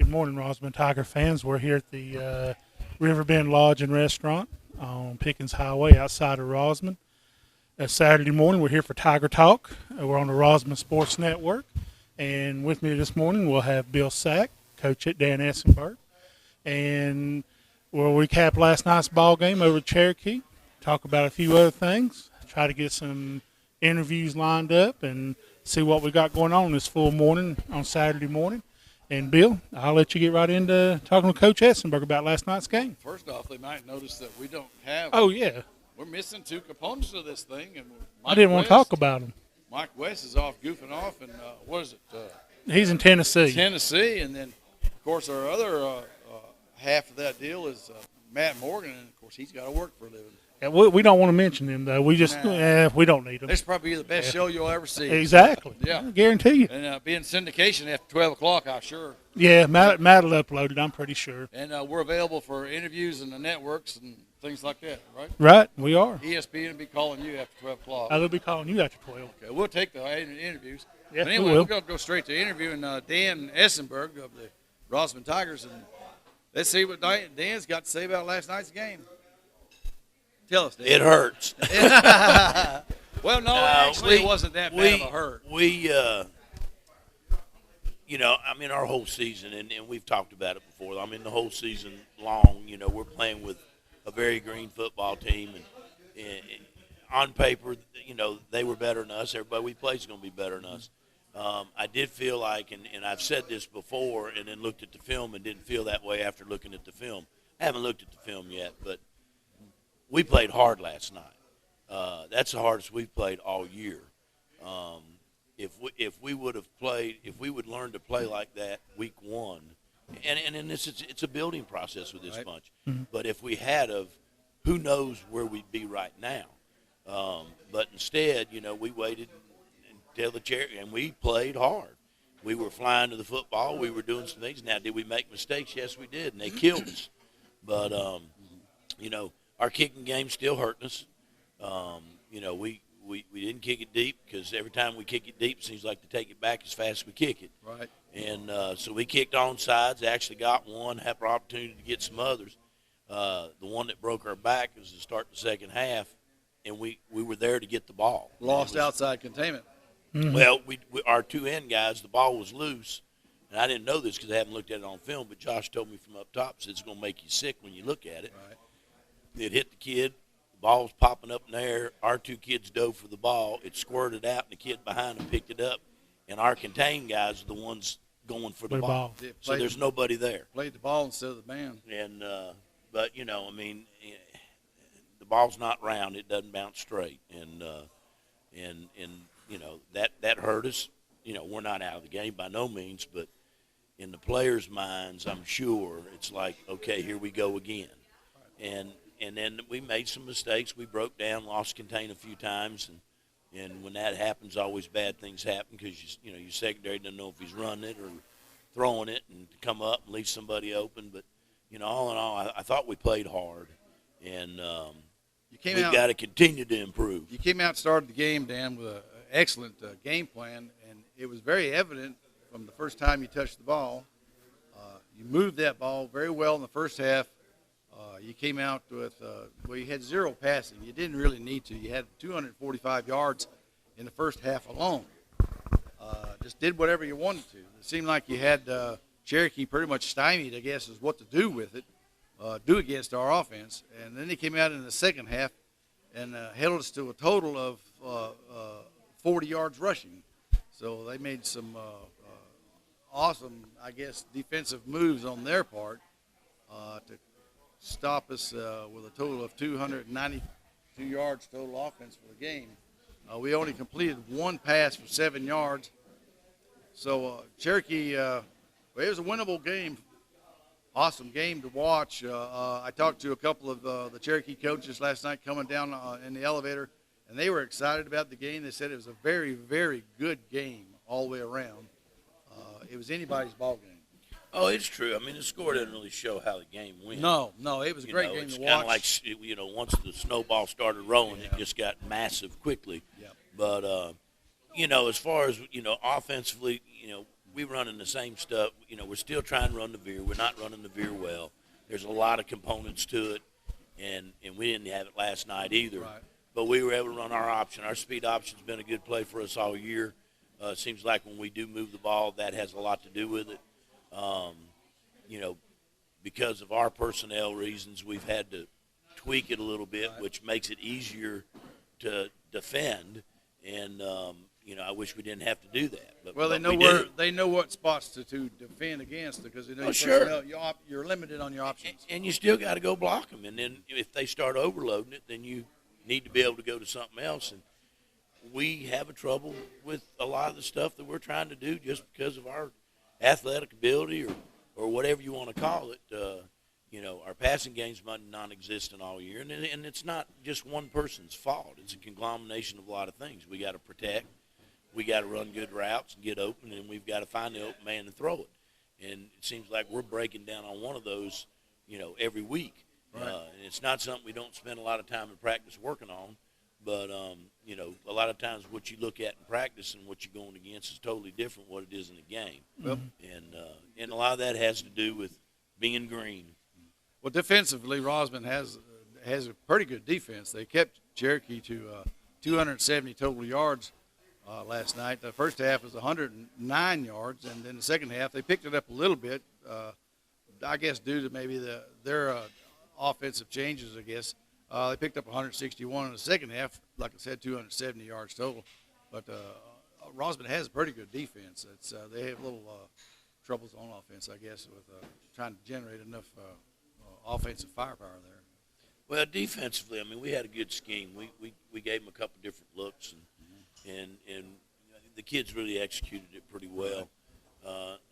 Good morning, Rosman Tiger fans. We're here at the Riverbend Lodge and Restaurant on Pickens Highway outside of Rosman. Saturday morning, we're here for Tiger Talk. We're on the Rosman Sports Network. And with me this morning, we'll have Bill Sack, coach at Dan Essenberg. And we'll recap last night's ball game over at Cherokee, talk about a few other things, try to get some interviews lined up, and see what we got going on this full morning on Saturday morning. And, Bill, I'll let you get right into talking to Coach Essenberg about last night's game. First off, they might notice that we don't have – Oh, yeah. We're missing two components of this thing. And I didn't want to talk about him. Mike West is off goofing off, and what is it? He's in Tennessee. Tennessee, and then, of course, our other half of that deal is Matt Morgan, and, of course, he's got to work for a living. Yeah, we don't want to mention him, though. We just we don't need him. This is probably the best show you'll ever see. Exactly. Yeah. I guarantee you. And being syndication after 12 o'clock, I'm sure. Yeah, Matt will upload it, I'm pretty sure. And we're available for interviews in the networks and things like that, right? Right, we are. ESPN will be calling you after 12 o'clock. They'll be calling you after 12. Okay, we'll take the interviews. Yeah, but anyway, we will. we're going to go straight to interviewing Dan Essenberg of the Rosman Tigers. And let's see what Dan's got to say about last night's game. Tell us, Dan. It hurts. Well, no, actually, it wasn't that bad of a hurt. Our whole season, and we've talked about it before. The whole season long, we're playing with a very green football team, and on paper, they were better than us. Everybody we play is going to be better than us. I did feel like, and I've said this before, and then looked at the film and didn't feel that way after looking at the film. I haven't looked at the film yet, but we played hard last night. That's the hardest we've played all year. If we would learn to play like that week one, and it's a building process with this bunch. Mm-hmm. But if we had who knows where we'd be right now. But instead, we waited until the Cherokee, and we played hard. We were flying to the football. We were doing some things. Now, did we make mistakes? Yes, we did, and they killed us. But our kicking game's still hurting us. We didn't kick it deep because every time we kick it deep, it seems like to take it back as fast as we kick it. Right. And so we kicked on sides, actually got one, had an opportunity to get some others. The one that broke our back was to start the second half, and we were there to get the ball. Lost outside containment. Mm-hmm. Well, our two end guys, the ball was loose. And I didn't know this because I haven't looked at it on film, but Josh told me from up top, said it's going to make you sick when you look at it. Right. It hit the kid. The ball was popping up in the air. Our two kids dove for the ball. It squirted out, and the kid behind them picked it up. And our contained guys are the ones going for the ball. So there's nobody there. Played the ball instead of the man. And but, the ball's not round. It doesn't bounce straight. And that hurt us. We're not out of the game by no means, but in the players' minds, I'm sure it's like, okay, here we go again. And then we made some mistakes. We broke down, lost contain a few times, and when that happens, always bad things happen because your secondary doesn't know if he's running it or throwing it and to come up and leave somebody open. But all in all, I thought we played hard, and we've got to continue to improve. You came out and started the game, Dan, with an excellent game plan, and it was very evident from the first time you touched the ball. You moved that ball very well in the first half. You came out with, you had zero passing. You didn't really need to. You had 245 yards in the first half alone. Just did whatever you wanted to. It seemed like you had Cherokee pretty much stymied, I guess, is what to do with it, do against our offense. And then they came out in the second half and held us to a total of 40 yards rushing. So they made some awesome, I guess, defensive moves on their part to stop us with a total of 292 yards total offense for the game. We only completed one pass for 7 yards. So Cherokee, it was a winnable game. Awesome game to watch. I talked to a couple of the Cherokee coaches last night coming down in the elevator, and they were excited about the game. They said it was a very, very good game all the way around. It was anybody's ball game. Oh, it's true. The score doesn't really show how the game went. No, it was a great game to watch. It's kind of like, once the snowball started rolling, it just got massive quickly. Yep. But, as far as, offensively, we running the same stuff. You know, we're still trying to run the veer. We're not running the veer well. There's a lot of components to it, and we didn't have it last night either. Right. But we were able to run our option. Our speed option's been a good play for us all year. It seems like when we do move the ball, that has a lot to do with it. You know, because of our personnel reasons, we've had to tweak it a little bit, which makes it easier to defend. And you know, I wish we didn't have to do that. But, Well, they know they know what spots to defend against because they know you're limited on your options. And you still got to go block them. And then if they start overloading it, then you need to be able to go to something else. And we have a trouble with a lot of the stuff that we're trying to do just because of our athletic ability or whatever you want to call it. You know, our passing game's non-existent all year, and it's not just one person's fault. It's a conglomeration of a lot of things. We got to protect, we got to run good routes and get open, and we've got to find the open man and throw it. And it seems like we're breaking down on one of those, you know, every week. Right. And it's not something we don't spend a lot of time in practice working on, but you know, a lot of times what you look at in practice and what you're going against is totally different what it is in the game. Yep. And a lot of that has to do with being green. Well, defensively, Rosman has a pretty good defense. They kept Cherokee to 270 total yards last night. The first half was 109 yards, and then the second half they picked it up a little bit. I guess due to maybe their offensive changes. I guess they picked up 161 in the second half. Like I said, 270 yards total. But Rosman has a pretty good defense. They have little troubles on offense, I guess, with trying to generate enough offensive firepower there. Well, defensively, I mean, we had a good scheme. We gave them a couple different looks, and the kids really executed it pretty well.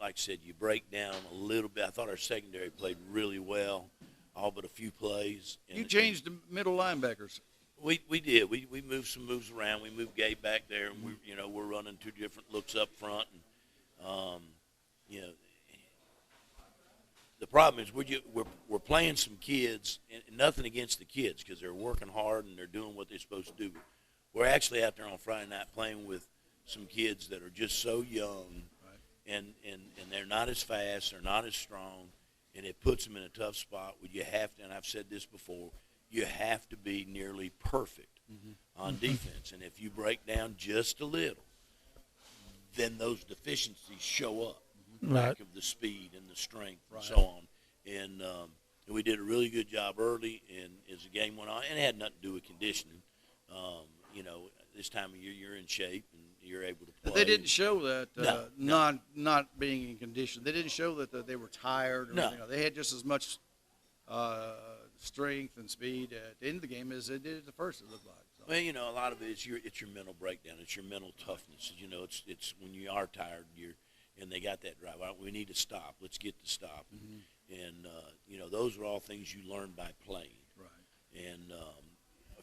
Like I said, you break down a little bit. I thought our secondary played really well, all but a few plays. You changed the middle linebackers. We did. We moved some moves around. We moved Gabe back there, and we're running two different looks up front. And you know, the problem is we're playing some kids, and nothing against the kids because they're working hard and they're doing what they're supposed to do. We're actually out there on Friday night playing with some kids that are just so young, and they're not as fast, they're not as strong, and it puts them in a tough spot where you have to, and I've said this before, you have to be nearly perfect on defense. And if you break down just a little, then those deficiencies show up. Lack of the speed and the strength and so on. And we did a really good job early, and as the game went on, and it had nothing to do with conditioning. You know, this time of year you're in shape and you're able to play. They didn't show that not being in condition. They didn't show that they were tired or anything. They had just as much strength and speed at the end of the game as they did at the first, it looked like. So. Well, you know, a lot of it is it's your mental breakdown. It's your mental toughness. You know, it's when you are tired, and they got that drive. We need to stop. Let's get to stop. And you know, those are all things you learn by playing. Right. And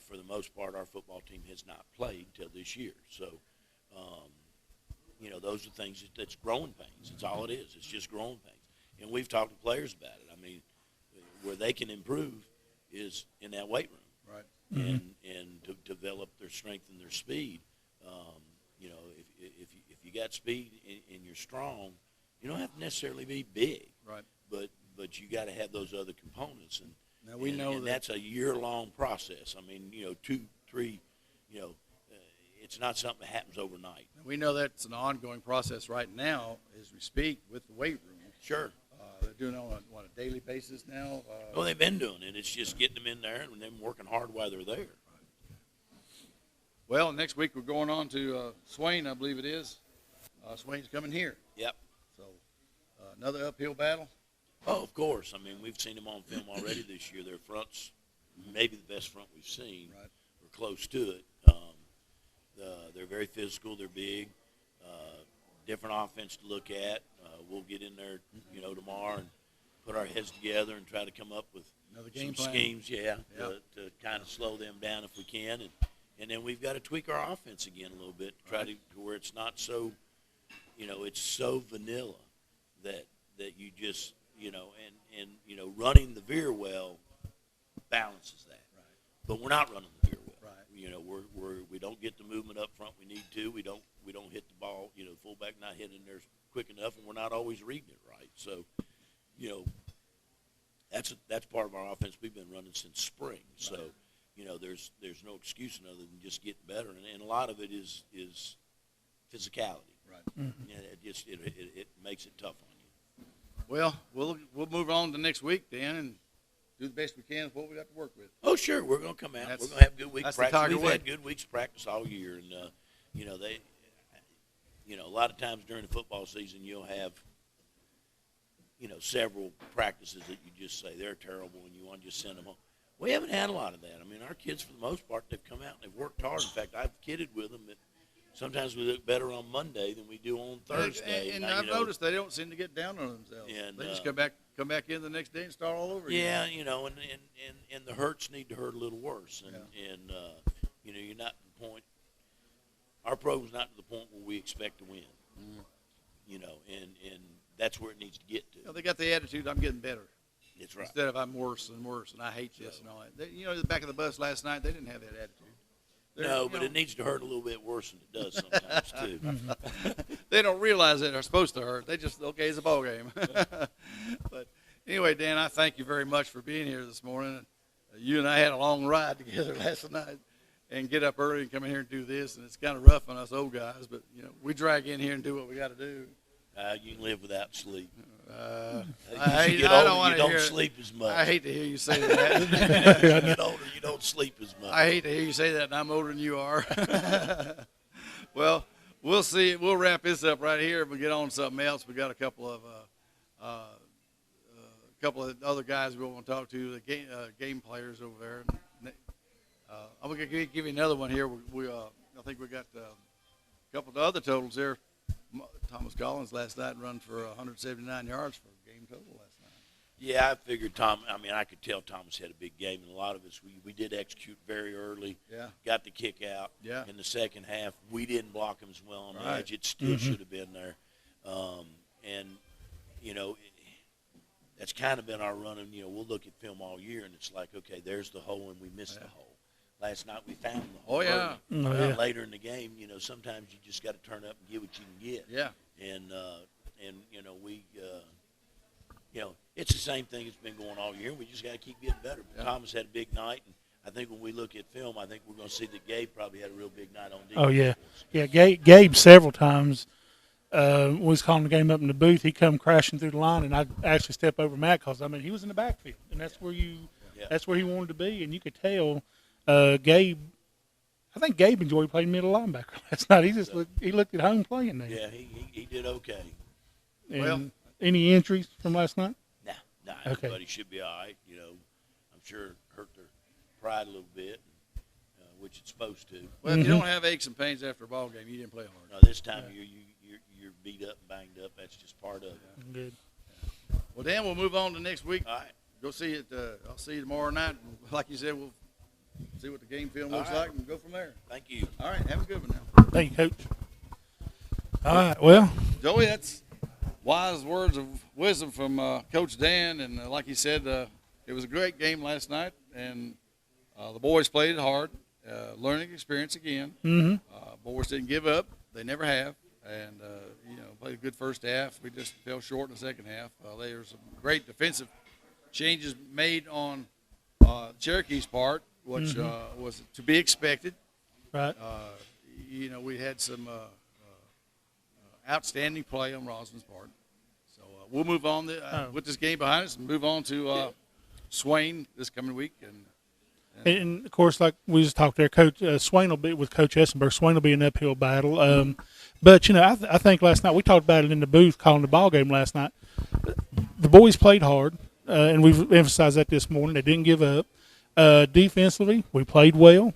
for the most part, our football team has not played till this year. So, you know, those are things that's growing pains. It's all it is. It's just growing pains. And we've talked to players about it. I mean, where they can improve is in that weight room. Right. And to develop their strength and their speed. You know, if you got speed and you're strong, you don't have to necessarily be big. Right. But you got to have those other components, and now we know that's a year-long process. I mean, you know, 2, 3, you know, it's not something that happens overnight. We know that's an ongoing process right now as we speak with the weight room. Sure. They're doing it on a daily basis now. Well, they've been doing it. It's just getting them in there and them working hard while they're there. Well, next week we're going on to Swain, I believe it is. Swain's coming here. Yep. So another uphill battle. Oh, of course. I mean, we've seen them on film already this year. Their front's maybe the best front we've seen. Right. We're close to it. They're very physical. They're big. Different offense to look at. We'll get in there, you know, tomorrow and put our heads together and try to come up with some schemes, to kind of slow them down if we can. And then we've got to tweak our offense again a little bit to try to where it's not so, you know, it's so vanilla that you just, you know, and you know, running the veer well balances that. Right. But we're not running the veer well. Right. You know, we don't get the movement up front we need to. We don't hit the ball. You know, the fullback not hitting their quick enough, and we're not always reading it right. So, you know, that's part of our offense we've been running since spring. So, you know, there's no excuse other than just getting better, and a lot of it is physicality. Right. Mm-hmm. And it makes it tough on you. Well, we'll move on to next week, Dan, and do the best we can with what we got to work with. Oh, sure, we're going to come out. That's- We're going to have good week that's the practice. Tiger We've way. had good weeks practice all year, and you know a lot of times during the football season, you'll have several practices that you just say they're terrible, and you want to just send them home. We haven't had a lot of that. I mean, our kids, for the most part, they've come out and they've worked hard. In fact, I've kidded with them that sometimes we look better on Monday than we do on Thursday. And I've noticed they don't seem to get down on themselves. And, they just come back in the next day and start all over again. Yeah, and the hurts need to hurt a little worse. And you're not to the point. Our program's not to the point where we expect to win. Mm. And that's where it needs to get to. They got the attitude, I'm getting better. That's right. Instead of I'm worse and worse, and I hate this and all that. The back of the bus last night, they didn't have that attitude. But it needs to hurt a little bit worse than it does sometimes, too. They don't realize that they're supposed to hurt. They just, okay, it's a ball game. But anyway, Dan, I thank you very much for being here this morning. You and I had a long ride together last night and get up early and come in here and do this, and it's kind of rough on us old guys, but, we drag in here and do what we got to do. You can live without sleep. I don't want to hear it. Sleep as much. I hate to hear you say that. As you get older, you don't sleep as much. I hate to hear you say that, and I'm older than you are. Well, we'll see. We'll wrap this up right here and we'll get on to something else. We got a couple of other guys we want to talk to, the game players over there. I'm going to give you another one here. I think we got a couple of other totals there. Thomas Collins last night run for 179 yards for a game total last night. Yeah, I figured I could tell Thomas had a big game, and a lot of us, we did execute very early. Yeah. Got the kick out. Yeah. In the second half, we didn't block him as well on the Right. edge. It still should have been there. That's kind of been our running. We'll look at film all year, and it's like, okay, there's the hole, and we missed the hole. Last night we found the hole. Oh, yeah. Later in the game, sometimes you just got to turn up and get what you can get. Yeah. And it's the same thing that's been going all year. We just got to keep getting better. Yeah. Thomas had a big night, and I think when we look at film, I think we're going to see that Gabe probably had a real big night on defense. Oh, yeah. Yeah, Gabe several times when we was calling the game up in the booth, he come crashing through the line, and I'd actually step over Matt because, he was in the backfield, and that's where he wanted to be, and you could tell Gabe. I think Gabe enjoyed playing middle linebacker last night. He looked at home playing there. Yeah, he did okay. And any injuries from last night? Nah, Okay. Everybody should be all right. I'm sure it hurt their pride a little bit, which it's supposed to. Well, if you don't have aches and pains after a ball game, you didn't play hard. No, this time of year you're beat up and banged up. That's just part of it. Good. Well, Dan, we'll move on to next week. All right. Go see it. I'll see you tomorrow night. Like you said, we'll see what the game film looks All right. like and go from there. Thank you. All right, have a good one now. Thank you, Coach. All right, well, Joey, that's wise words of wisdom from Coach Dan. And like he said, it was a great game last night, and the boys played it hard. Learning experience again. mm-hmm. Boys didn't give up. They never have. And, played a good first half. We just fell short in the second half. There were some great defensive changes made on Cherokee's part, which was to be expected. Right. We had some outstanding play on Rosman's part. So we'll move on with this game behind us and move on to Swain this coming week. And of course, like we just talked there, Coach Swain will be with Coach Essenberg. Swain will be an uphill battle. But I think last night we talked about it in the booth calling the ball game last night. The boys played hard, and we've emphasized that this morning. They didn't give up. Defensively, we played well.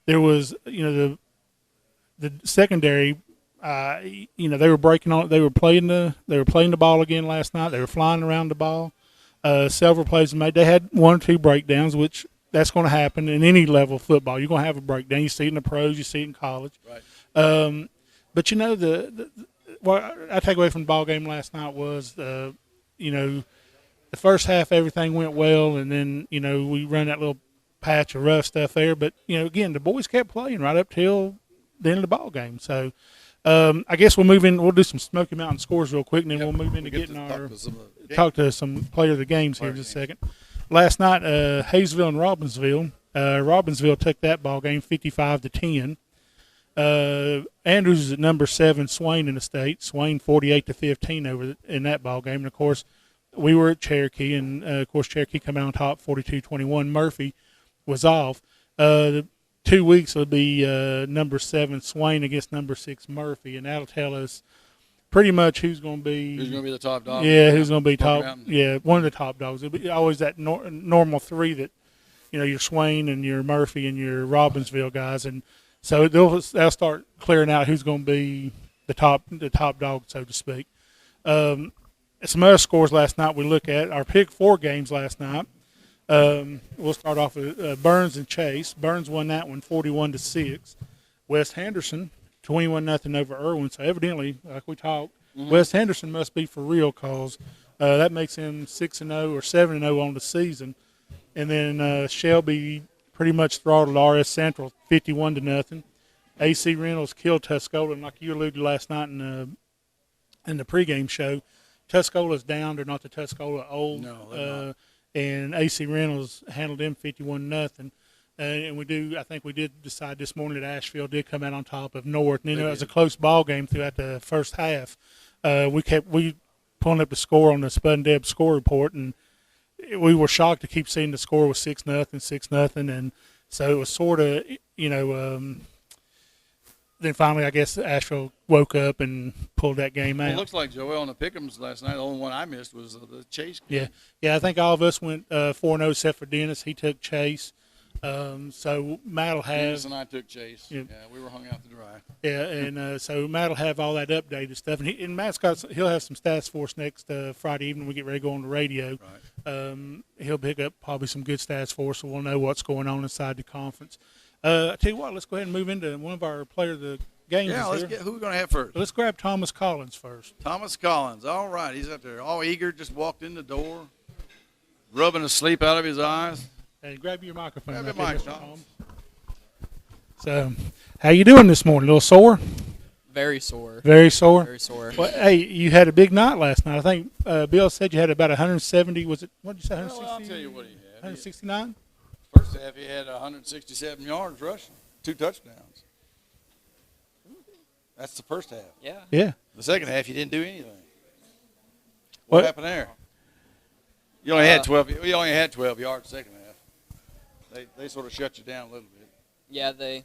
There was the secondary. They were breaking on. They were playing the ball again last night. They were flying around the ball. Several plays made. They had one or two breakdowns, which that's going to happen in any level of football. You're going to have a breakdown. You see it in the pros. You see it in college. Right. But what I take away from the ball game last night was, the first half everything went well, and then we run that little patch of rough stuff there. But again, the boys kept playing right up till the end of the ball game. So I guess we'll move in. We'll do some Smoky Mountain scores real quick, and then Yep. we'll move into get getting to our talk to some player of the games here in Player just a second. Last night, Hayesville and Robbinsville. Robbinsville took that ball game 55-10. Andrews is at number 7, Swain in the state. Swain 48-15 over in that ball game. And of course, we were at Cherokee, and of course Cherokee come out on top 42-21. Murphy was off. 2 weeks will be number 7 Swain against number 6 Murphy, and that'll tell us pretty much who's going to be the top dog? yeah, who's going to be Smoky top? Mountain. Yeah, one of the top dogs. It'll be always that normal 3 that your Swain and your Murphy and your Robbinsville guys, and so they'll start clearing out who's going to be the top dog, so to speak. Some other scores last night we look at our pick 4 games last night. We'll start off with Burns and Chase. Burns won that one 41-6. West Henderson 21-0 over Irwin. So evidently, like we talked, West Henderson must be for real, cause that makes him 6-0 or 7-0 on the season. And then Shelby pretty much throttled RS Central 51-0. AC Reynolds killed Tuscola, and like you alluded to last night in the pregame show, Tuscola's down. They're not the Tuscola old. No, they're not. And AC Reynolds handled them 51-0. And I think we did decide this morning that Asheville did come out on top of North. And it was a close ball game throughout the first half. We pulling up the score on the Spud and Deb score report, and we were shocked to keep seeing the score was 6-0, 6-0, and so it was sort of then finally I guess Asheville woke up and pulled that game out. Well, it looks like Joel and the Pickums last night. The only one I missed was the Chase game. Yeah. I think all of us went 4-0 except for Dennis. He took Chase. So Matt will have. Dennis and I took Chase. Yeah. Yeah, we were hung out to dry. Yeah, and so Matt will have all that updated stuff, and Matt's he'll have some stats for us next Friday evening. We get ready to go on the radio. Right. He'll pick up probably some good stats for us, so we'll know what's going on inside the conference. I tell you what, let's go ahead and move into one of our player of the games. Yeah, let's here. get who we going to have first. Let's grab Thomas Collins first. Thomas Collins. All right, he's up there, all eager. Just walked in the door, rubbing the sleep out of his eyes. Hey, grab your microphone. Grab right your mic, there, Mr. Tom. Holmes. So, how you doing this morning? A little sore? Very sore. Very sore. Very sore. Well, hey, you had a big night last night. I think Bill said you had about 170. Was it? What did you say? 160? Well, I'll tell you what he had. 169. First half, he had 167 yards rushing, 2 touchdowns. That's the first half. Yeah. Yeah. The second half, he didn't do anything. What? What happened there? You only had 12. We only had 12 yards second half. They sort of shut you down a little bit. Yeah, they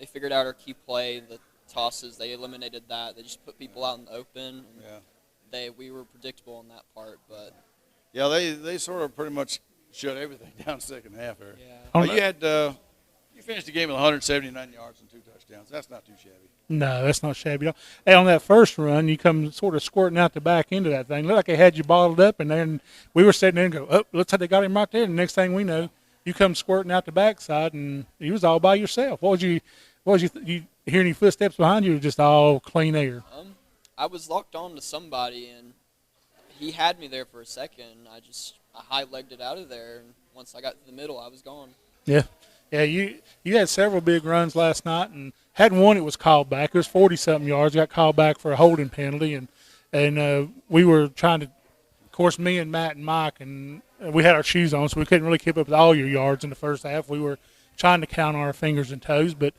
figured out our key play, the tosses. They eliminated that. They just put people out in the open. Yeah. We were predictable in that part, but Yeah, they sort of pretty much shut everything down second half there. yeah. Oh, But you finished the game with 179 yards and 2 touchdowns. That's not too shabby. No, that's not shabby at all. Hey, on that first run, you come sort of squirting out the back end of that thing. Looked like they had you bottled up, and then we were sitting there and go, oh, looks like they got him right there. And the next thing we know, you come squirting out the backside, and you was all by yourself. What was you hear any footsteps behind you, or just all clean air? I was locked on to somebody, and he had me there for a second. I high-legged it out of there, and once I got to the middle, I was gone. Yeah. Yeah, you had several big runs last night, and had one that was called back. It was 40-something yards. Got called back for a holding penalty, and we were trying to, of course, me and Matt and Mike, and we had our shoes on, so we couldn't really keep up with all your yards in the first half. We were trying to count on our fingers and toes, but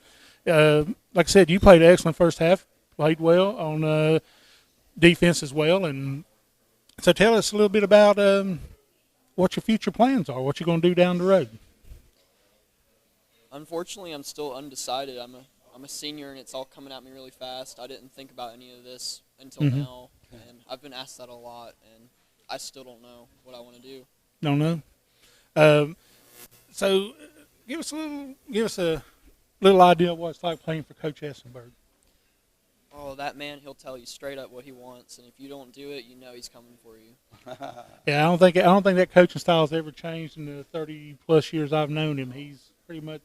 like I said, you played an excellent first half, played well on defense as well, and so tell us a little bit about what your future plans are, what you're going to do down the road. Unfortunately, I'm still undecided. I'm a senior, and it's all coming at me really fast. I didn't think about any of this until now, and I've been asked that a lot, and I still don't know what I want to do. Don't know. So, give us a little idea of what it's like playing for Coach Essenberg. Oh, that man, he'll tell you straight up what he wants, and if you don't do it, you know he's coming for you. Yeah, I don't think that coaching style has ever changed in the 30+ years I've known him. He's pretty much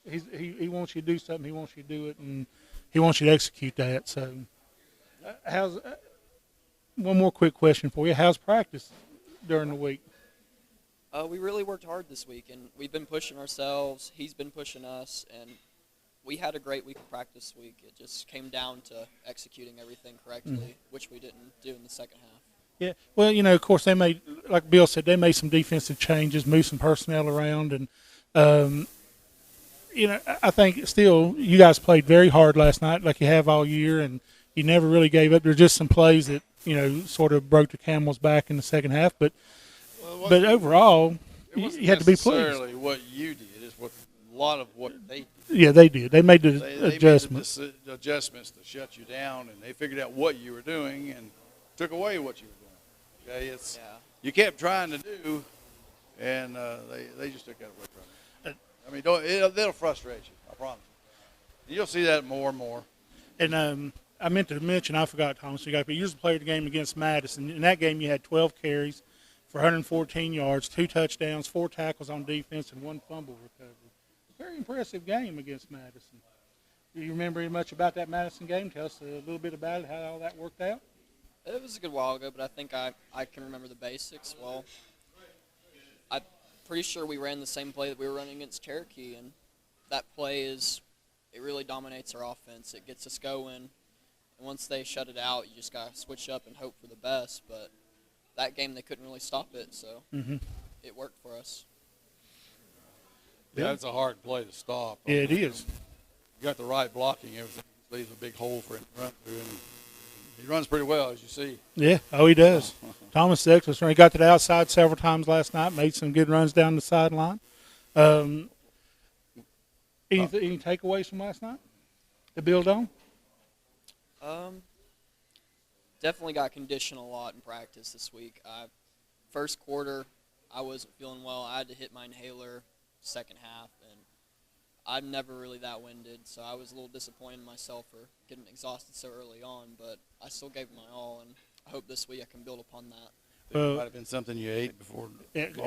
he wants you to do something, he wants you to do it, and he wants you to execute that. So, how's one more quick question for you? How's practice during the week? We really worked hard this week, and we've been pushing ourselves. He's been pushing us, and we had a great week of practice week. It just came down to executing everything correctly, which we didn't do in the second half. Yeah. Well, of course, they made, like Bill said, they made some defensive changes, moved some personnel around, and I think still you guys played very hard last night, like you have all year, and you never really gave up. There's just some plays that sort of broke the camel's back in the second half, but overall, you had to be pleased. It wasn't necessarily what you did. It's what a lot of what they did. Yeah, they did. They made the They adjustments. made the adjustments to shut you down, and they figured out what you were doing and took away what you were doing. Okay, you kept trying to do, and they just took that away from you. I mean, they'll frustrate you. I promise you. You'll see that more and more. And I meant to mention, I forgot, Thomas. You was the player of the game against Madison. In that game, you had 12 carries for 114 yards, 2 touchdowns, 4 tackles on defense, and 1 fumble recovery. Very impressive game against Madison. Do you remember much about that Madison game? Tell us a little bit about it, how all that worked out. It was a good while ago, but I think I can remember the basics well. I'm pretty sure we ran the same play that we were running against Cherokee, and that play it really dominates our offense. It gets us going, and once they shut it out, you just got to switch up and hope for the best. But that game, they couldn't really stop it, so it worked for us. Yeah, that's a hard play to stop. Yeah, it is. You got the right blocking, everything leaves a big hole for him to run through, and he runs pretty well, as you see. Yeah, he does. Thomas Sexton, he got to the outside several times last night, made some good runs down the sideline. Any takeaways from last night to build on? Definitely got conditioned a lot in practice this week. First quarter, I wasn't feeling well. I had to hit my inhaler second half, and I'm never really that winded, so I was a little disappointed in myself for getting exhausted so early on, but I still gave it my all, and I hope this week I can build upon that. It might have been something you ate before. And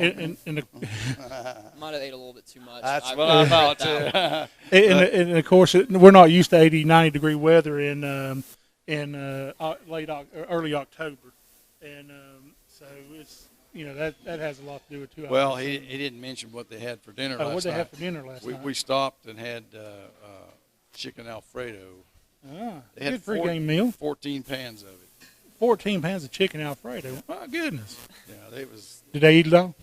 Might have ate a little bit too much. That's what I thought, too. and of course, we're not used to 80, 90-degree weather in early October, and so it's that has a lot to do with it too. Well, he didn't mention what they had for dinner last night. What did they have for dinner last night? We stopped and had chicken Alfredo. They had good pregame meal. 14 pans of it. 14 pans of chicken Alfredo. My goodness. Yeah, it was. Did they eat it all?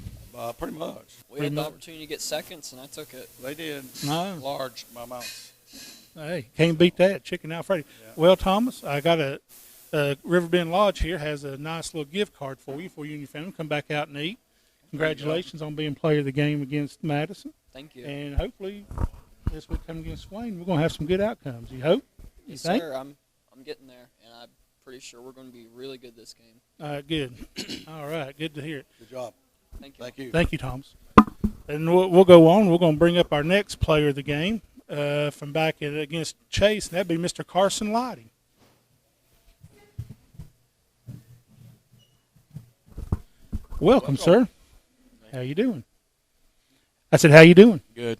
Pretty much. We had the opportunity to get seconds, and I took it. They did. No. Large amounts. Hey, can't beat that, chicken Alfredo. Yeah. Well, Thomas, I got a Riverbend Lodge here has a nice little gift card for you and your family. Come back out and eat. Congratulations on being player of the game against Madison. Thank you. And hopefully this week coming against Swain, we're going to have some good outcomes. You hope? Yes, think? sir. I'm getting there, and I'm pretty sure we're going to be really good this game. Good. All right. Good to hear it. Good job. Thank you. Thank you. Thank you, Thomas. And we'll go on. We're going to bring up our next player of the game from back against Chase, and that'd be Mr. Carson Lighting. Welcome, sir. How you doing? I said, how you doing? Good.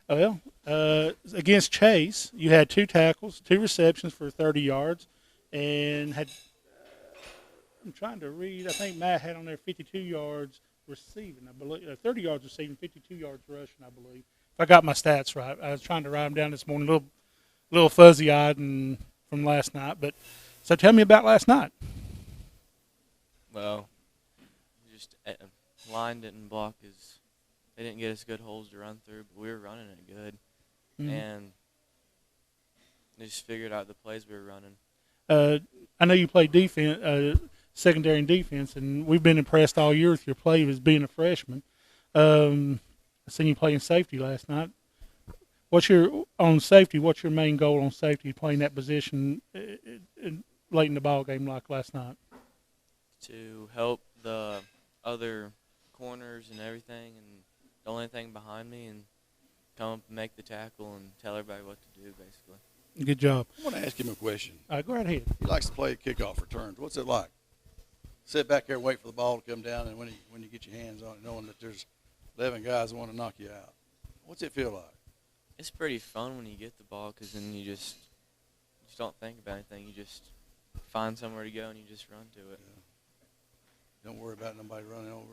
Well, against Chase, you had 2 tackles, 2 receptions for 30 yards, and had I'm trying to read. I think Matt had on there 52 yards receiving. I believe 30 yards receiving, 52 yards rushing. I believe. If I got my stats right, I was trying to write them down this morning, a little fuzzy-eyed and from last night. But so tell me about last night. Well, just line didn't block they didn't get us good holes to run through, but we were running it good, and they just figured out the plays we were running. I know you play defense, secondary and defense, and we've been impressed all year with your play as being a freshman. I seen you playing safety last night. What's your main goal on safety, playing that position late in the ball game like last night? To help the other corners and everything, and the only thing behind me, and come up and make the tackle and tell everybody what to do, basically. Good job. I want to ask him a question. Go right ahead. He likes to play kickoff returns. What's it like? Sit back there, wait for the ball to come down, and when you get your hands on it, knowing that there's 11 guys that want to knock you out. What's it feel like? It's pretty fun when you get the ball, because then you just don't think about anything. You just find somewhere to go and you just run to it. Yeah. Don't worry about nobody running over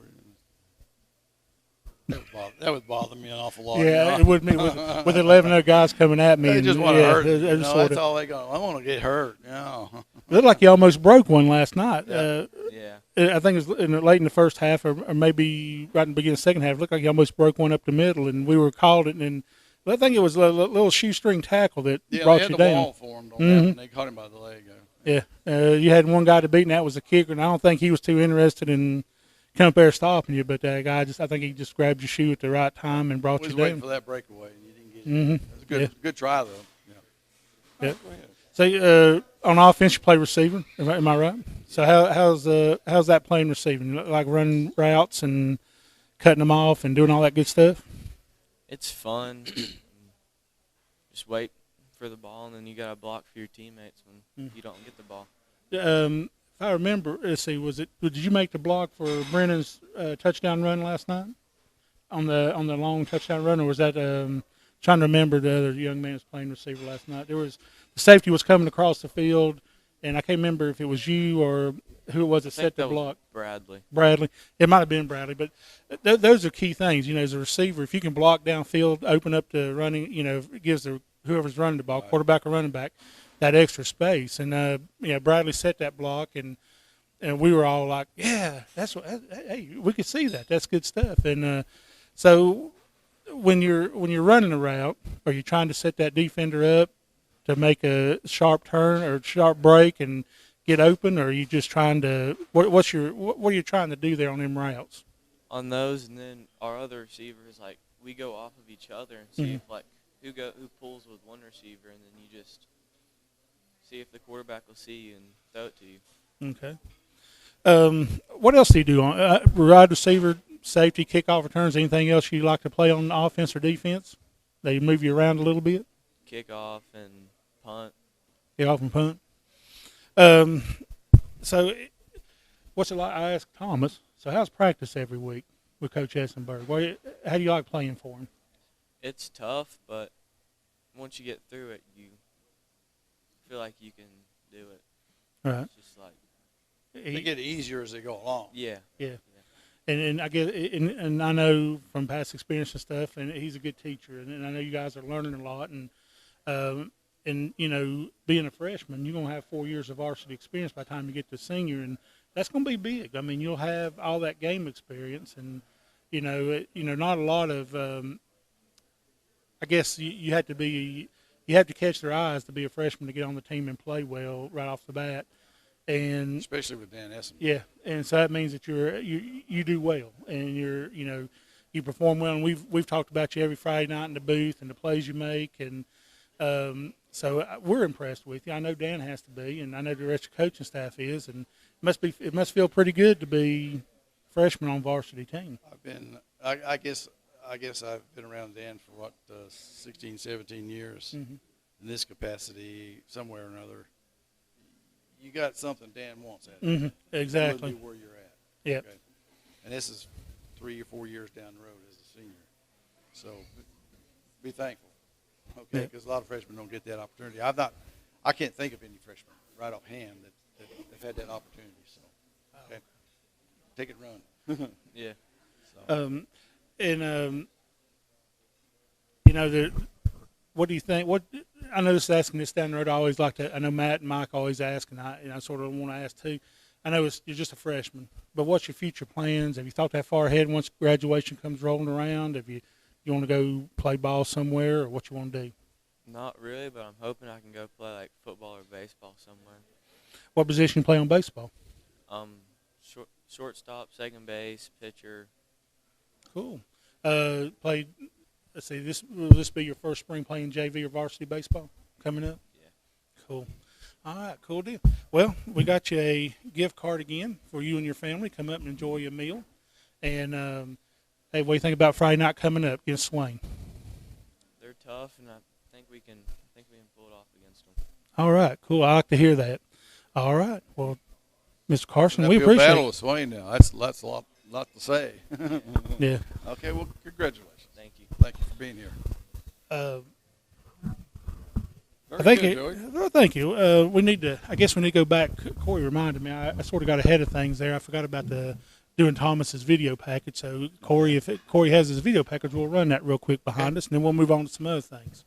you. That would bother me an awful lot. Yeah, you know? it would be with 11 other guys coming at me. They and, just want to yeah, hurt. they- You they just know, sorta- that's all they go. I want to get hurt. You know. It looked like you almost broke one last night. Yeah. Yeah. I think it was late in the first half, or maybe right in the beginning of the second half. It looked like you almost broke one up the middle, and we were called it. And I think it was a little shoestring tackle that Yeah, brought they had you the down. wall formed on that, Mhm. and they caught him by the leg. Yeah, you had one guy to beat, and that was the kicker. And I don't think he was too interested in coming up there stopping you, but that guy I think he just grabbed your shoe at the right time and brought We was you waiting down. for that breakaway, and you didn't get it. Mhm. It was a good, Yeah. good try though. Yeah. Yeah. Go ahead. So on offense, you play receiver. Am I right? So how's that playing receiving? Like running routes and cutting them off and doing all that good stuff. It's fun. Just wait for the ball, and then you got to block for your teammates when you don't get the ball. If I remember, let's see, did you make the block for Brennan's touchdown run last night on the long touchdown run, or was that trying to remember the other young man was playing receiver last night? There was the safety was coming across the field, and I can't remember if it was you or who it was that I think set the that was block. Bradley. It might have been Bradley, but those are key things. You know, as a receiver, if you can block downfield, open up the running, you know, it gives whoever's running the ball, quarterback or running back, that extra space. And Bradley set that block, and we were all like, yeah, that's what. Hey, we could see that. That's good stuff. And so when you're running a route, are you trying to set that defender up to make a sharp turn or sharp break and get open, or are you just trying to what are you trying to do there on them routes? On those, and then our other receivers, like, we go off of each other and see if, like, who pulls with one receiver, and then you just see if the quarterback will see you and throw it to you. Okay. What else do you do on wide receiver, safety, kickoff returns? Anything else you like to play on offense or defense? They move you around a little bit. Kickoff and punt. Kickoff and punt. So what's it like? I asked Thomas. So how's practice every week with Coach Essenberg? How do you like playing for him? It's tough, but once you get through it, you feel like you can do it. Right. It's just like, They get easier as they go along. yeah. And I guess and I know from past experience and stuff, and he's a good teacher, and I know you guys are learning a lot, and you know, being a freshman, you're gonna have 4 years of varsity experience by the time you get to senior, and that's gonna be big. I mean, you'll have all that game experience, and not a lot of. I guess you have to catch their eyes to be a freshman to get on the team and play well right off the bat. And Especially with Dan Essen. yeah, and so that means that you do well, and you perform well. And we've talked about you every Friday night in the booth and the plays you make, and so we're impressed with you. I know Dan has to be, and I know the rest of the coaching staff is, and it must feel pretty good to be freshman on varsity team. I guess I've been around Dan for 16, 17 years in this capacity somewhere or another. You got something Dan wants at you. Exactly. Where you're at. Yeah. Okay. And this is 3 or 4 years down the road as a senior. So be thankful. Okay, Yeah. because a lot of freshmen don't get that opportunity. I can't think of any freshmen right offhand that have had that opportunity. So, okay, take it and run. Yeah. So. What do you think? What I know, this asking this down the road. I always like to. I know Matt and Mike always ask, and I sort of want to ask too. I know you're just a freshman, but what's your future plans? Have you thought that far ahead? Once graduation comes rolling around, have you want to go play ball somewhere, or what you want to do? Not really, but I'm hoping I can go play, like, football or baseball somewhere. What position you play on baseball? Shortstop, second base, pitcher. Cool. Played. Let's see. Will this be your first spring playing JV or varsity baseball coming up? Yeah. Cool. All right. Cool deal. Well, we got you a gift card again for you and your family. Come up and enjoy your meal. And hey, what do you think about Friday night coming up against Swain? They're tough, and I think we can pull it off against them. All right. Cool. I like to hear that. All right. Well, Mr. Carson, we Uphill appreciate battle it. with Swain now. That's a lot to say. Yeah. Okay. Well, congratulations. Thank you. Thank you for being here. Very Thank good, you. Joey. Well, thank you. We need to. I guess we need to go back. Corey reminded me. I sort of got ahead of things there. I forgot about the doing Thomas's video package. So Corey, if Corey has his video package, we'll run that real quick behind us, and then we'll move on to some other things.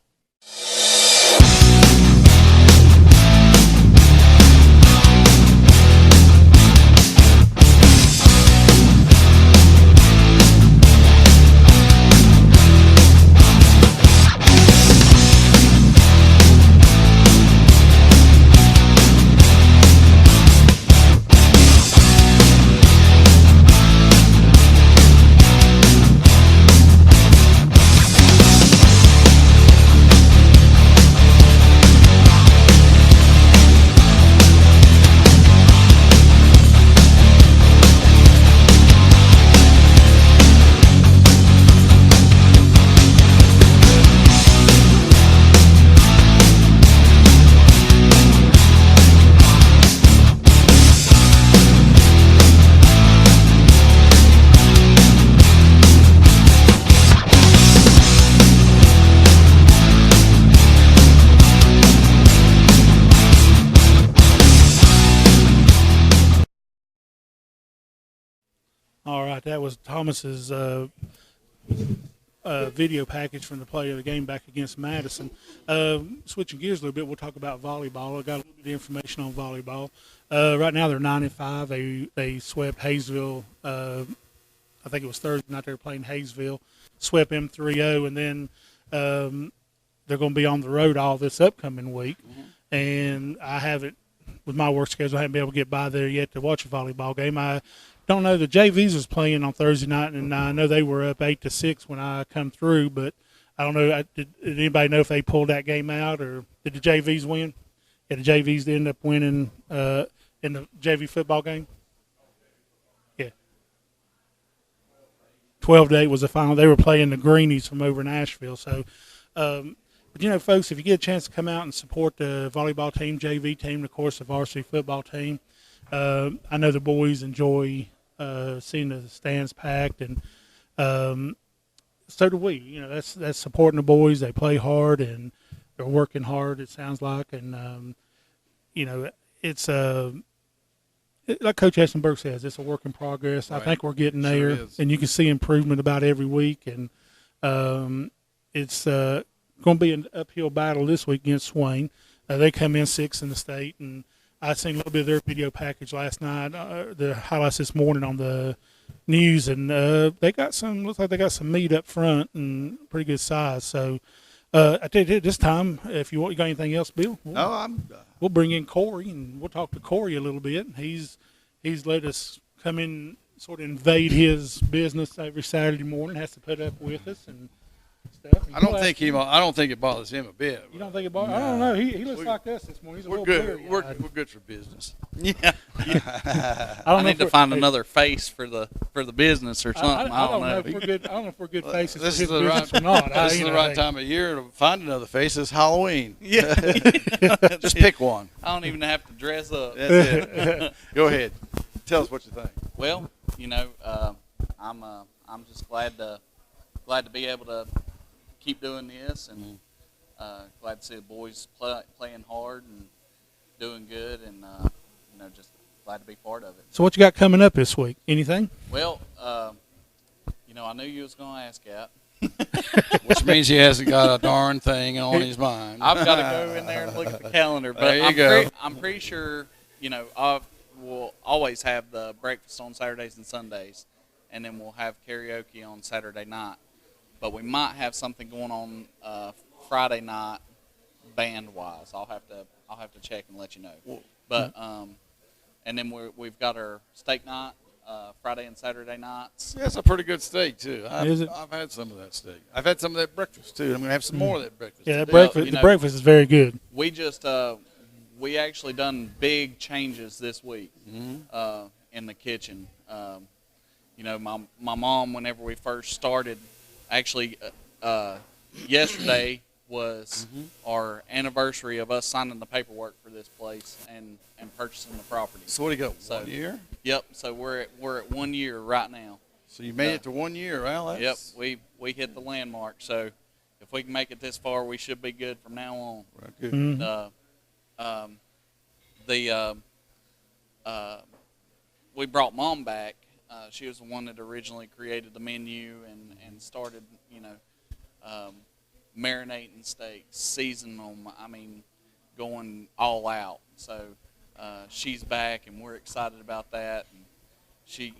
All right, that was Thomas's video package from the play of the game back against Madison. Switching gears a little bit, we'll talk about volleyball. I got a little bit of information on volleyball. Right now, they're 9-5. They swept Hayesville. I think it was Thursday night. They were playing Hayesville, swept them 3-0, and then they're going to be on the road all this upcoming week. Mm-hmm. And I haven't, with my work schedule, I haven't been able to get by there yet to watch a volleyball game. I don't know. The JVs was playing on Thursday night, and I know they were up 8-6 when I come through, but I don't know. Did anybody know if they pulled that game out, or did the JVs win? Yeah, the JVs end up winning in the JV football game. Yeah. 12-8 was the final. They were playing the Greenies from over in Asheville. So, but, you know, folks, if you get a chance to come out and support the volleyball team, JV team, and, of course, the varsity football team, I know the boys enjoy seeing the stands packed, and so do we. You know, that's supporting the boys. They play hard, and they're working hard, it sounds like. And, you know, it's like Coach Essenberg says, it's a work in progress. Right. I think we're getting there, and you can see improvement about every week. And it's going to be an uphill battle this week against Swain. They come in 6th in the state, and I seen a little bit of their video package last night, the highlights this morning on the news, and they got some. Looks like they got some meat up front and pretty good size. So I tell you, this time, if you got anything else, Bill, we'll bring in Corey and we'll talk to Corey a little bit. He's let us come in, sort of invade his business every Saturday morning. Has to put up with us and stuff. And I don't think it bothers him a bit. You don't think it bothers? No. I don't know. He looks like us this morning. He's we're good. We're good for business. Yeah. I need to find another face for the business or something. I don't know if we're good. I don't know if we're good faces. This is the right or not. This is the right time of year to find another face. It's Halloween. Yeah. Just pick one. I don't even have to dress up. That's it. Go ahead. Tell us what you think. Well, you know, I'm just glad to be able to keep doing this, and glad to see the boys playing hard and doing good, and you know, just glad to be part of it. So what you got coming up this week? Anything? Well, you know, I knew you was going to ask that. Which means he hasn't got a darn thing on his mind. I've got to go in there and look at the calendar, but I'm pretty sure, you know, we'll always have the breakfast on Saturdays and Sundays, and then we'll have karaoke on Saturday night. But we might have something going on Friday night, band-wise. I'll have to check and let you know. But and then we've got our steak night Friday and Saturday nights. Yeah, it's a pretty good steak too. Is it? I've had some of that steak. I've had some of that breakfast too. I'm going to have some more of that breakfast. Yeah, the breakfast is very good. We just we actually done big changes this week in the kitchen. You know, my mom, whenever we first started. Actually, yesterday was our anniversary of us signing the paperwork for this place and purchasing the property. So what do you got? 1 year? Yep. So we're at 1 year right now. So you made it to 1 year, well, Yep. We hit the landmark. So if we can make it this far, we should be good from now on. Right, good. We brought Mom back She was the one that originally created the menu and started, marinating steaks, seasoning them. I mean, going all out. So she's back, and we're excited about that. And she,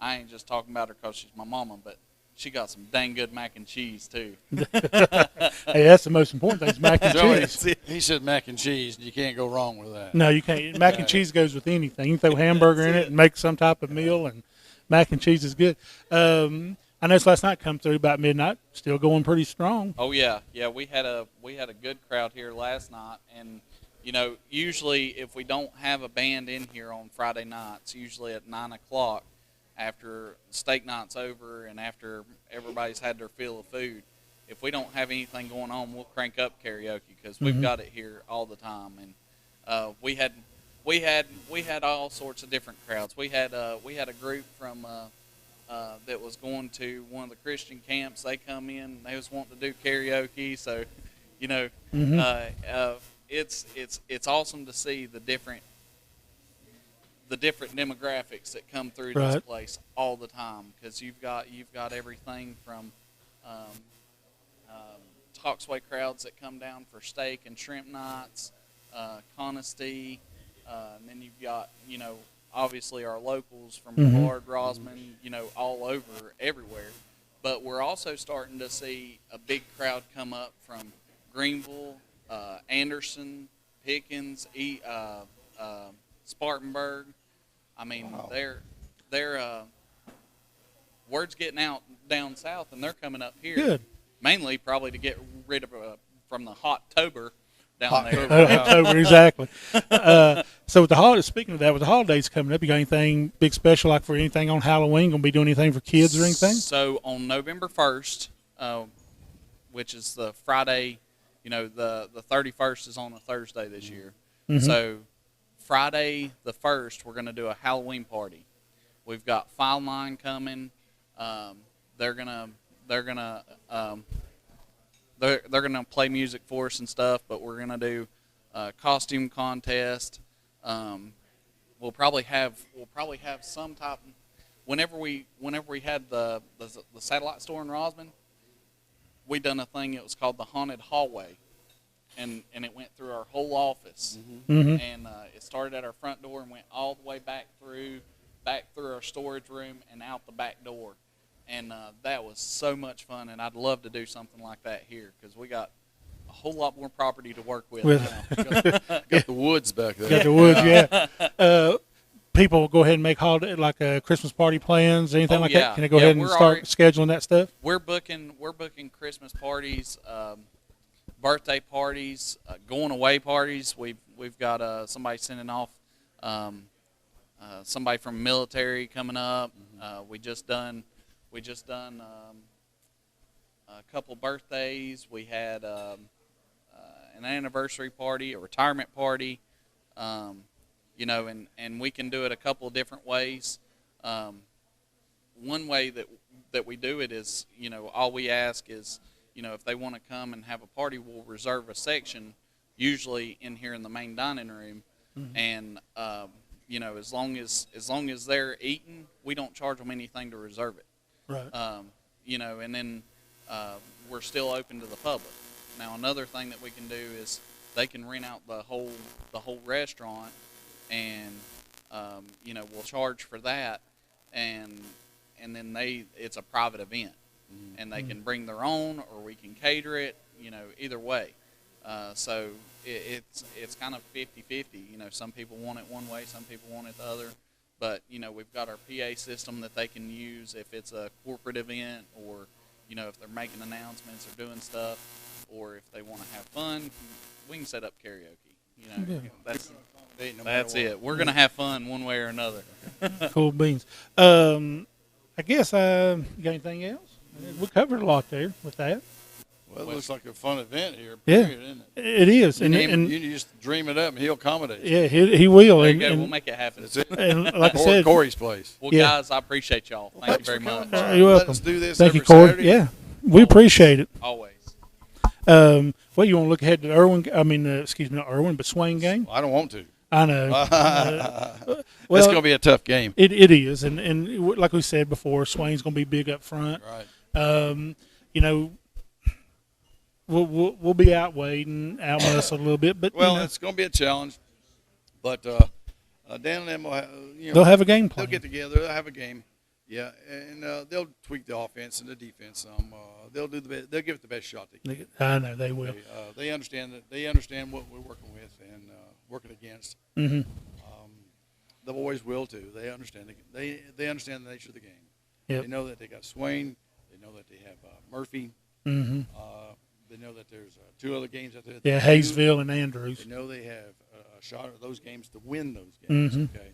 I ain't just talking about her because she's my mama, but she got some dang good mac and cheese too. Hey, that's the most important thing is mac and Joey, cheese. he said mac and cheese, and you can't go wrong with that. No, you can't. Mac and cheese goes with anything. You can throw hamburger in it and make some type of meal, and mac and cheese is good. I noticed last night come through about midnight, still going pretty strong. Oh yeah, we had a good crowd here last night, and usually if we don't have a band in here on Friday nights, usually at 9:00 after steak night's over and after everybody's had their fill of food, if we don't have anything going on, we'll crank up karaoke because we've got it here all the time. And we had all sorts of different crowds. We had a group from that was going to one of the Christian camps. They come in, they was wanting to do karaoke, so it's awesome to see the different demographics that come through this place all the time, because you've got everything from Toxway crowds that come down for steak and shrimp nights, Conisty, and then you've got obviously our locals from Brevard, Rosman, all over everywhere. But we're also starting to see a big crowd come up from Greenville, Anderson, Pickens, Spartanburg. I mean, they're word's getting out down south, and they're coming up here. Good. Mainly, probably to get rid of from the hot-tober down there. October, exactly. So with the holidays, speaking of that, with the holidays coming up, you got anything big special like for anything on Halloween? Going to be doing anything for kids or anything? So on November 1st, which is the Friday, the 31st is on a Thursday this year. So Friday the 1st, we're going to do a Halloween party. We've got File 9 coming. They're gonna play music for us and stuff, but we're gonna do a costume contest. We'll probably have some type. Whenever we had the satellite store in Rosman, we done a thing. It was called the Haunted Hallway, and it went through our whole office, and it started at our front door and went all the way back through our storage room and out the back door. And that was so much fun, and I'd love to do something like that here because we got a whole lot more property to work with now. Got the woods back there. Got the woods, yeah. People go ahead and make holiday like Christmas party plans, anything like that. Can they go ahead and start scheduling that stuff? We're booking Christmas parties, birthday parties, going away parties. We've got somebody sending off somebody from military coming up. We just done a couple birthdays. We had an anniversary party, a retirement party, and we can do it a couple of different ways. One way that we do it is, all we ask is, if they want to come and have a party, we'll reserve a section, usually in here in the main dining room, and as long as they're eating, we don't charge them anything to reserve it. Right. And then we're still open to the public. Now, another thing that we can do is they can rent out the whole restaurant, and we'll charge for that, and then it's a private event, and they can bring their own, or we can cater it. Either way. So it's kind of 50-50. Some people want it one way, some people want it the other. But, we've got our PA system that they can use if it's a corporate event, or, if they're making announcements or doing stuff, or if they want to have fun, we can set up karaoke. That's it. We're going to have fun one way or another. Cool beans. I guess, you got anything else? We covered a lot there with that. Well, it looks like a fun event here. Yeah, period, isn't it? It is. You just dream it up, and he'll accommodate you. Yeah, he will. There you go. We'll make it happen. That's it. And like I said, Corey's place. Well, guys, I appreciate y'all. Thank you very much. You're welcome. Let us do this Thank you, every Corey. Saturday. Yeah, we appreciate it. Always. Well, you want to look ahead to the Swain game? I don't want to. I know. That's well, going to be a tough game. it is, and like we said before, Swain's going to be big up front. Right. You know, we'll be outweighed and outmuscled a little bit, but Well, you know, it's going to be a challenge. But Dan and them will, they'll have a game plan. They'll get together. They'll have a game. Yeah, and they'll tweak the offense and the defense some. They'll do the best. They'll give it the best shot they can. I know they will. They understand that. They understand what we're working with and working against. Mm-hmm. The boys will too. They understand. They understand the nature of the game. Yep. They know that they got Swain. They know that they have Murphy. Mm-hmm. They know that there's 2 other games out there. Yeah, Hayesville and Andrews. They know they have a shot at those games to win those games. Mm-hmm. Okay.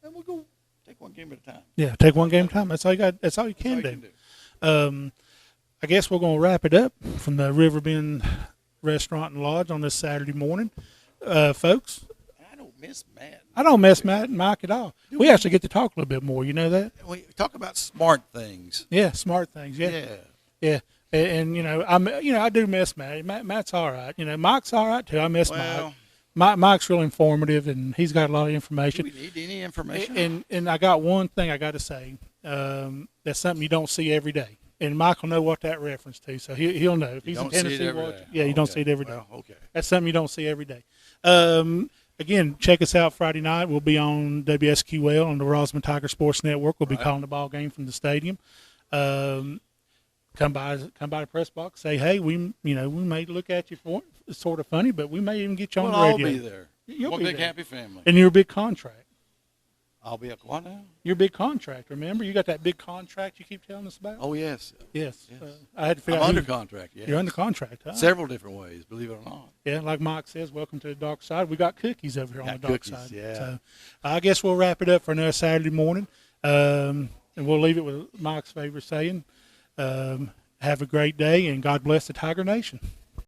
And we'll go take one game at a time. Yeah, take one game at a time. That's all you got. That's all you can do. I guess we're going to wrap it up from the Riverbend Restaurant and Lodge on this Saturday morning, folks. I don't miss Matt. I don't miss Matt and Mike at all. We actually get to talk a little bit more. You know that? We talk about smart things. Yeah, smart things. Yeah. And you know, I do miss Matt. Matt's all right. You know, Mike's all right too. I miss Mike. Mike's real informative, and he's got a lot of information. Do we need any information? And I got one thing I got to say. That's something you don't see every day. And Mike will know what that reference to, so he'll know. If he's in Tennessee, you don't see it every day. Well, okay. That's something you don't see every day. Again, check us out Friday night. We'll be on WSQL on the Rosman Tiger Sports Network. We'll be calling the ball game from the stadium. Come by the press box. Say, hey, we may look at you for it's sort of funny, but we may even get you on the radio. I'll be there. You'll One be big there. happy family. And you're a big contract. I'll be a what now? You're a big contract. Remember, you got that big contract you keep telling us about. Oh yes. Yes. Yes. I had to figure I'm out under who- contract. Yes. You're under contract, huh? Several different ways, believe it or not. Yeah, like Mike says, welcome to the dark side. We got cookies over here on Got the dark cookies, side. yeah. So I guess we'll wrap it up for another Saturday morning. And we'll leave it with Mike's favorite saying, have a great day, and God bless the Tiger Nation.